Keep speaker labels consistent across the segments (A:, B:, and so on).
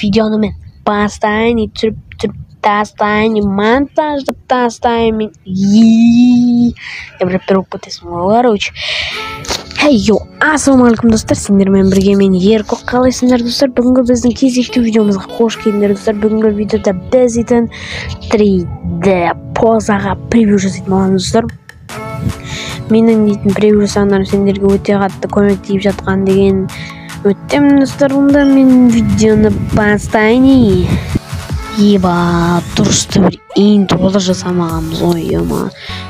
A: Видеоны мен бастайын, түсіріп тастайын, монтаждап тастайын мен. Рэпер болып кетесің ғой, короче. Ассалаумағалейкум достар, сендермен бірге мен Ерко. Қалайсыңдар достар? Бүгінгі біздің кезекті видеомызға қош келдіңдер достар. Бүгінгі видеода біз 3D позаға превью жасайтын боламыз достар. Менің дейтін превью жасағандарым сендерге өте қатты көмек тиіп жатқан деген өттемін достар. Онда мен видеоны бастайын. Дұрысты бір интро жасамағанбыз.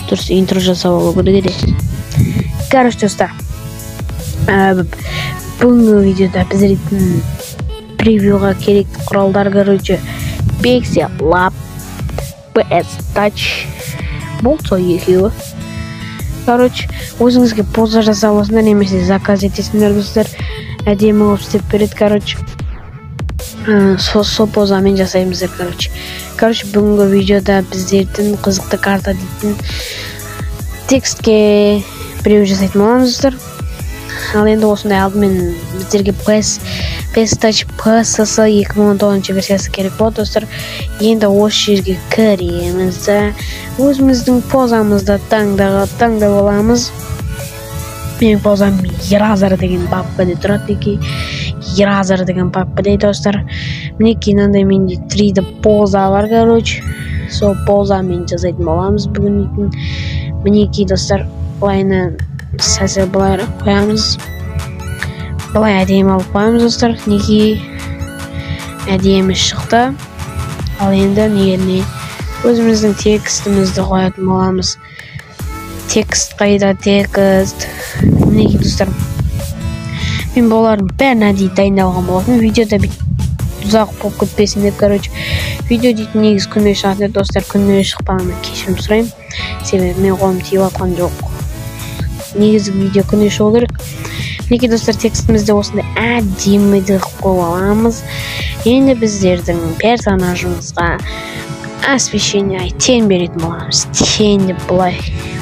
A: Дұрыс интро жасап алу керек еді. Короче достар, бүгінгі видеода біз рейтін превьюға керекті құралдар, короче, Pixel Lab, PS Touch, болса екеуі. Короче, өзіңізге поза жасап аласыңдар, немесе заказ етесіңдер достар, әдемі болып істеп береді, короче. Сол позамен жасаймыздар, короче. Бүгінгі видеода біздердің қызықты карта дейтін текстке превью жасайтын боламыз достар. Ал енді осындай алдымен біздерге PS Touch PSS 2019 версиясы керек болады достар. Енді осы жерге кіреміз да өзіміздің позамызды таңдап аламыз. Менің позам Eraser деген папкада тұрады екен. Eraser деген папкада достар. Мінекей мынандай менде 3D поза бар, короче. Сол позамен жасайтын боламыз бүгін. Мінекей достар, былайны сәсі былай қоямыз. Былай әдемі алып қоямыз достар. Неге әдемі шықты. Ал енді негеріне өзіміздің текстімізді қоятын боламыз. Текст қайда, текст. Мінекей достар, мен болардың бәрін әдейі дайындалған болатын. Видеода ұзақ болып кетпесін деп, короче. Видео дейтін негіз күнде шығатын достар. Күнде шықпағанына кешірім сұраймын. Себебі мен қолым тиіп атқан жоқ. Негізгі видео күнде шығу керек. Мінекей достар, текстімізді осындай әдемі қойып аламыз. Енді біздердің персонажымызға освещение тен беретін боламыз. Тен деп бұлай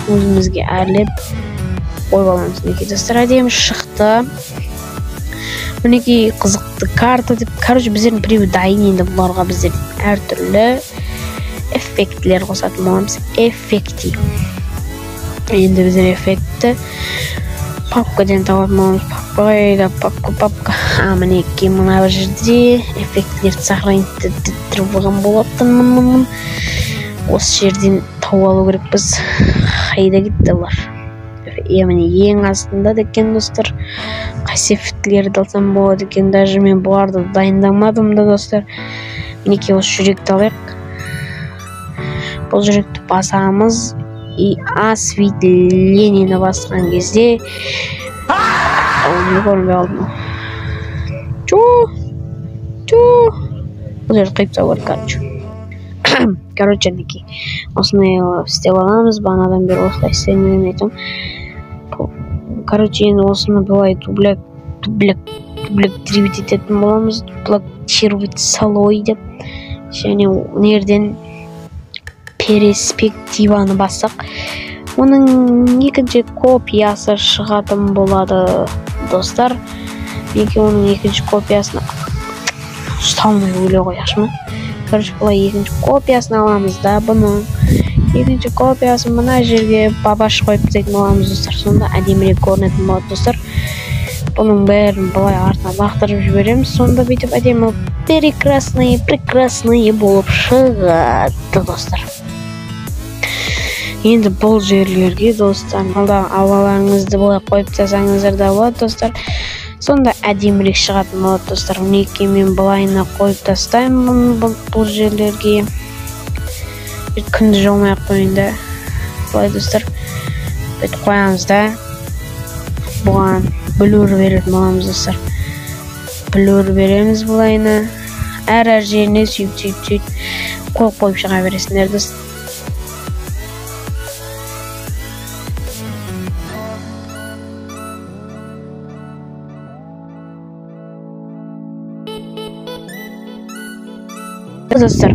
A: өзімізге әрлеп қойып аламыз. Мінекей достар, әдемі шықты. Мінекей қызықты карта деп, короче, біздердің превью дайын. Енді бұларға біздердің әртүрлі эффектілер қосатын боламыз. Эффекти. Енді біздер эффектті папкаден табатын боламыз. Папка. Мінекей мына бір жерде эффектілерді сохранитетіп болған болатын. Осы жерден тауып алу керек біз. Қайда кетті олар? Міне ең астында екен достар. Қайсы эффектілерді алсам болады екен. Даже мен бұларды дайындамадым да достар. Мінекей осы жүректі алайық. Бұл жүректі басамыз. И осветлениені басқан кезде не көрінбей алдым. Бұл жерді қиып тастау керек, короче, мінекей осындай істеп аламыз. Бағанадан бері осылай істемеген айтам. Короче, енді осыны былай дублектировать ететін боламыз. Дублектировать салой деп. Және нерден перспективаны бассақ, оның екінші копиясы шығатын болады достар. Оның екінші копиясына ұсталмай өле қояқшы ма? Короче, бұлай екінші копиясын аламыз да, бұның екінші копиясын мына жерге бабаш қойып тастайтын боламыз достар. Сонда әдемірек көрінетін болады достар. Бұның бәрін бұлай артына лақтырып жібереміз. Сонда бүйтіп әдемі прекрасный болып шығады достар. Енді бұл жерлерге достар, алаларыңызды бұлай қойып тастасаңыздар да болады достар. Сонда әдемірек шығатын болады достар. Мінекей мен бұлайына қойып тастаймын бұл жерлерге. Күнді жолмай қойын да. Бұлай достар, бүйтіп қоямыз да. Бұған блюр беретін боламыз достар. Блюр береміз бұлайына. Әр жеріне сүйіп қойып шыға бересіңдер достар. Достар,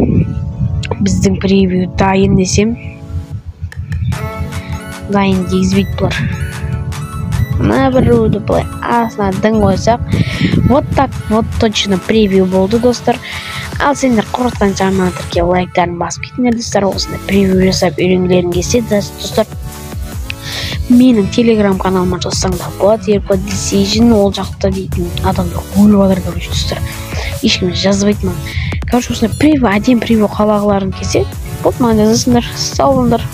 A: біздің превью дайын десем, дайын дегізбейді бұлар. мына біреуді былай астына дың қойсақ, вот так вот точно превью болды достар. Ал сендер құрықтан жаңа тіркеп лайктарын басып кетіңдер достар. Осындай превью жасап үйренгілерің келсе достар, менің телеграм каналыма жазсаңдар болады. Еркод Decision, ол жақта дейтін адамдар өліп жатыр короче достар. Ешкім жазбайды маған. Короче, осындай превью, әдемі превью қалағыларың келсе, вот маған жазасыңдар. Сау болыңдар.